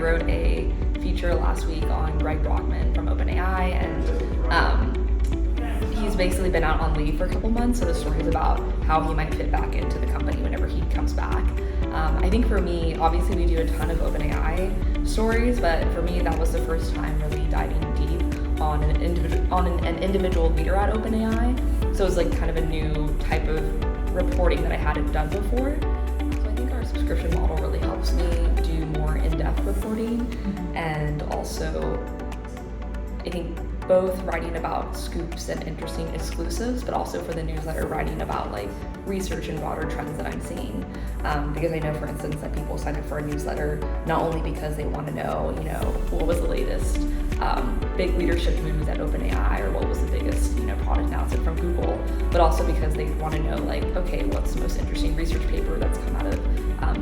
wrote a feature last week on Greg Brockman from OpenAI, and he's basically been out on leave for a couple months, so the story is about how he might fit back into the company whenever he comes back. I think for me, obviously we do a ton of OpenAI stories, but for me that was the first time really diving deep on an individual leader at OpenAI. So it was like kind of a new type of reporting that I hadn't done before. So I think our subscription model really helps me do more in-depth reporting, and also I think both writing about scoops and interesting exclusives, but also for the newsletter writing about like research and broader trends that I'm seeing. Because I know, for instance, that people sign up for a newsletter not only because they want to know, what was the latest big leadership moves at OpenAI, or what was the biggest, product announcement from Google, but also because they want to know, like, okay, what's the most interesting research paper that's come out of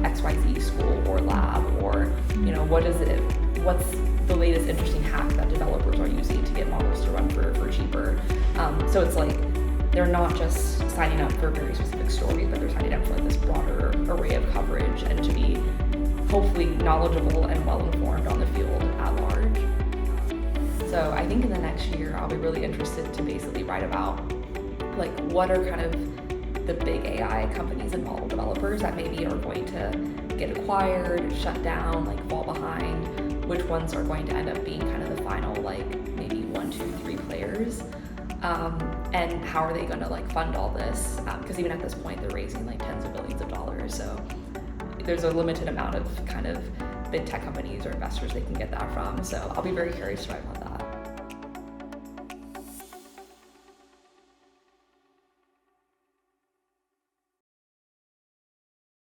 XYZ school or lab, or, what's the latest interesting hack that developers are using to get models to run for cheaper. So it's like, they're not just signing up for very specific stories, but they're signing up for like this broader array of coverage and to be hopefully knowledgeable and well-informed on the field at large. So I think in the next year, I'll be really interested to basically write about like what are kind of the big AI companies and model developers that maybe are going to get acquired, shut down, like fall behind, which ones are going to end up being kind of the final like maybe 1, 2, 3 players. And how are they going to like fund all this? Because even at this point, they're raising like tens of billions of dollars. So there's a limited amount of kind of big tech companies or investors they can get that from. So I'll be very curious to write about that.